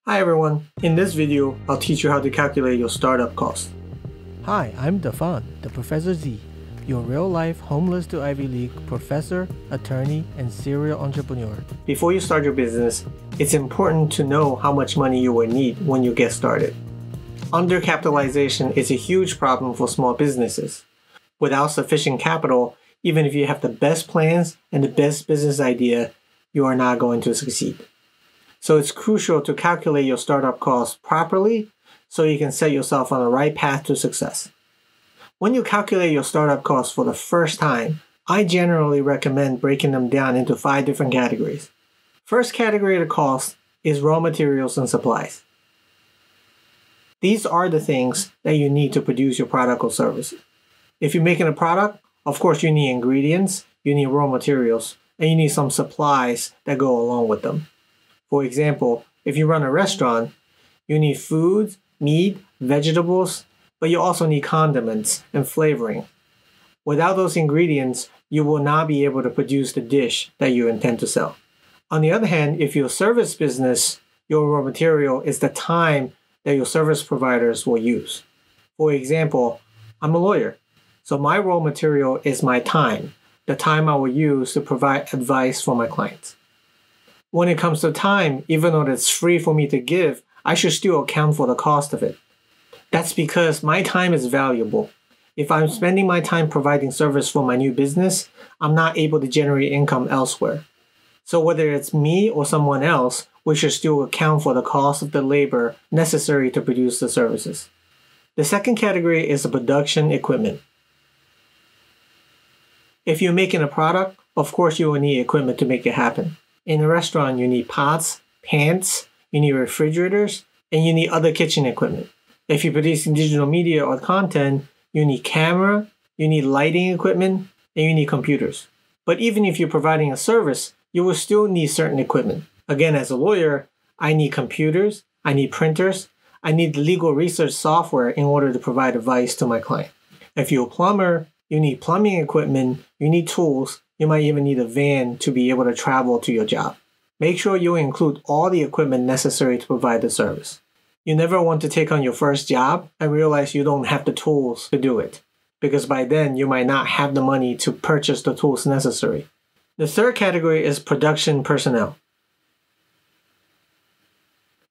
Hi everyone, in this video, I'll teach you how to calculate your startup cost. Hi, I'm Dafan the ProfessorZ, your real-life homeless to Ivy League professor, attorney, and serial entrepreneur. Before you start your business, it's important to know how much money you will need when you get started. Undercapitalization is a huge problem for small businesses. Without sufficient capital, even if you have the best plans and the best business idea, you are not going to succeed. So it's crucial to calculate your startup costs properly so you can set yourself on the right path to success. When you calculate your startup costs for the first time, I generally recommend breaking them down into 5 different categories. First category of cost is raw materials and supplies. These are the things that you need to produce your product or service. If you're making a product, of course you need ingredients, you need raw materials, and you need some supplies that go along with them. For example, if you run a restaurant, you need food, meat, vegetables, but you also need condiments and flavoring. Without those ingredients, you will not be able to produce the dish that you intend to sell. On the other hand, if you're a service business, your raw material is the time that your service providers will use. For example, I'm a lawyer, so my raw material is my time, the time I will use to provide advice for my clients. When it comes to time, even though it's free for me to give, I should still account for the cost of it. That's because my time is valuable. If I'm spending my time providing service for my new business, I'm not able to generate income elsewhere. So whether it's me or someone else, we should still account for the cost of the labor necessary to produce the services. The second category is the production equipment. If you're making a product, of course you will need equipment to make it happen. In a restaurant, you need pots, pans, you need refrigerators, and you need other kitchen equipment. If you're producing digital media or content, you need camera, you need lighting equipment, and you need computers. But even if you're providing a service, you will still need certain equipment. Again, as a lawyer, I need computers, I need printers, I need legal research software in order to provide advice to my client. If you're a plumber, you need plumbing equipment, you need tools, you might even need a van to be able to travel to your job. Make sure you include all the equipment necessary to provide the service. You never want to take on your first job and realize you don't have the tools to do it, because by then you might not have the money to purchase the tools necessary. The third category is production personnel.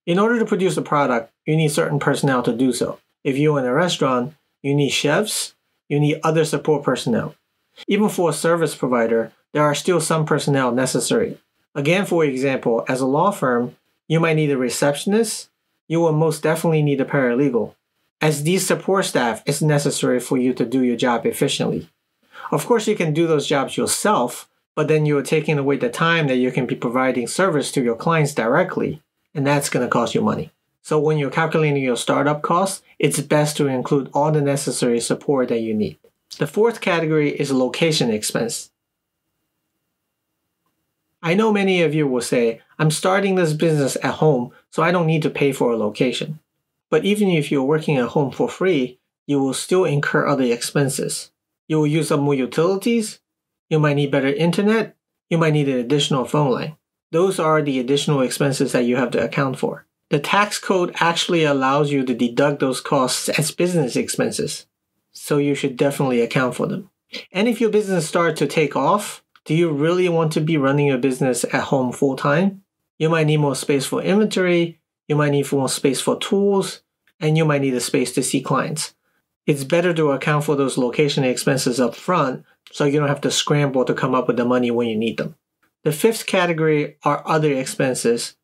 In order to produce a product, you need certain personnel to do so. If you're in a restaurant, you need chefs, you need other support personnel. Even for a service provider, there are still some personnel necessary. Again, for example, as a law firm, you might need a receptionist. You will most definitely need a paralegal, as these support staff is necessary for you to do your job efficiently. Of course, you can do those jobs yourself, but then you are taking away the time that you can be providing service to your clients directly, and that's going to cost you money. So when you're calculating your startup costs, it's best to include all the necessary support that you need. The fourth category is location expense. I know many of you will say, I'm starting this business at home, so I don't need to pay for a location. But even if you're working at home for free, you will still incur other expenses. You will use up more utilities, you might need better internet, you might need an additional phone line. Those are the additional expenses that you have to account for. The tax code actually allows you to deduct those costs as business expenses, so you should definitely account for them. And if your business starts to take off, do you really want to be running your business at home full time? You might need more space for inventory, you might need more space for tools, and you might need a space to see clients. It's better to account for those location expenses up front so you don't have to scramble to come up with the money when you need them. The fifth category are other expenses.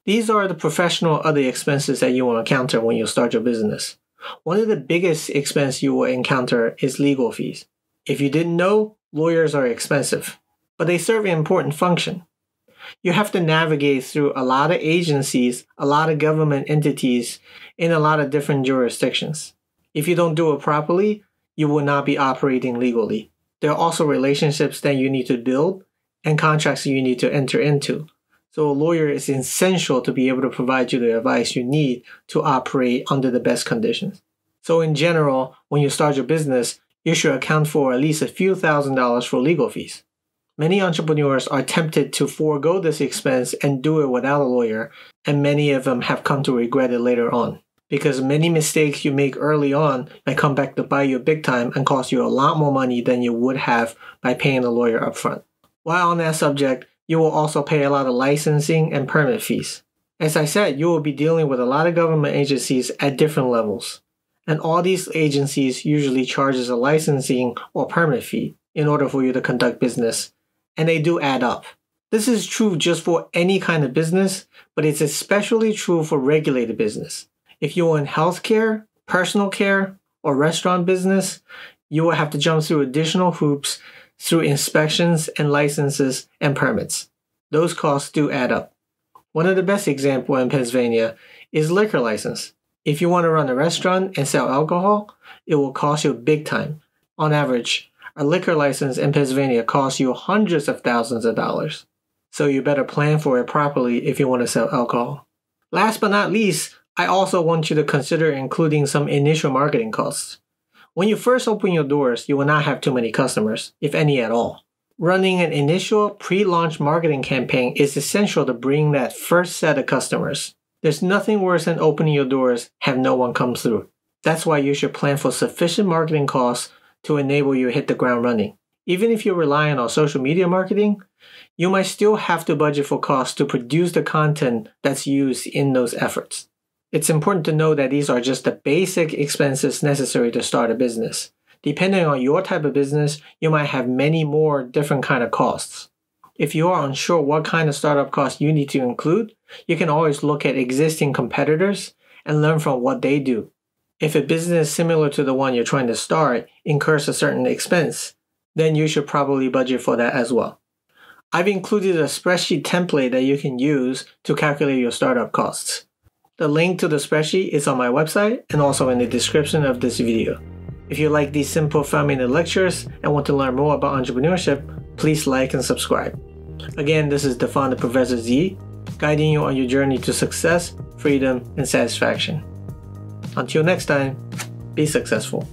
These are the professional other expenses that you will encounter when you start your business. One of the biggest expenses you will encounter is legal fees. If you didn't know, lawyers are expensive, but they serve an important function. You have to navigate through a lot of agencies, a lot of government entities in a lot of different jurisdictions. If you don't do it properly, you will not be operating legally. There are also relationships that you need to build and contracts you need to enter into. So a lawyer is essential to be able to provide you the advice you need to operate under the best conditions. So in general, when you start your business, you should account for at least a few $1,000s for legal fees. Many entrepreneurs are tempted to forego this expense and do it without a lawyer, and many of them have come to regret it later on. Because many mistakes you make early on might come back to bite you big time and cost you a lot more money than you would have by paying a lawyer upfront. While on that subject, you will also pay a lot of licensing and permit fees. As I said, you will be dealing with a lot of government agencies at different levels. And all these agencies usually charges a licensing or permit fee in order for you to conduct business. And they do add up. This is true just for any kind of business, but it's especially true for regulated business. If you're in healthcare, personal care, or restaurant business, you will have to jump through additional hoops through inspections and licenses and permits. Those costs do add up. One of the best examples in Pennsylvania is liquor license. If you want to run a restaurant and sell alcohol, it will cost you big time. On average, a liquor license in Pennsylvania costs you hundreds of thousands of dollars. So you better plan for it properly if you want to sell alcohol. Last but not least, I also want you to consider including some initial marketing costs. When you first open your doors, you will not have too many customers, if any at all. Running an initial pre-launch marketing campaign is essential to bring that first set of customers. There's nothing worse than opening your doors, have no one come through. That's why you should plan for sufficient marketing costs to enable you to hit the ground running. Even if you're relying on social media marketing, you might still have to budget for costs to produce the content that's used in those efforts. It's important to know that these are just the basic expenses necessary to start a business. Depending on your type of business, you might have many more different kind of costs. If you are unsure what kind of startup costs you need to include, you can always look at existing competitors and learn from what they do. If a business similar to the one you're trying to start incurs a certain expense, then you should probably budget for that as well. I've included a spreadsheet template that you can use to calculate your startup costs. The link to the spreadsheet is on my website and also in the description of this video. If you like these simple 5-minute lectures and want to learn more about entrepreneurship, please like and subscribe. Again, this is Dafan the ProfessorZ, guiding you on your journey to success, freedom, and satisfaction. Until next time, be successful.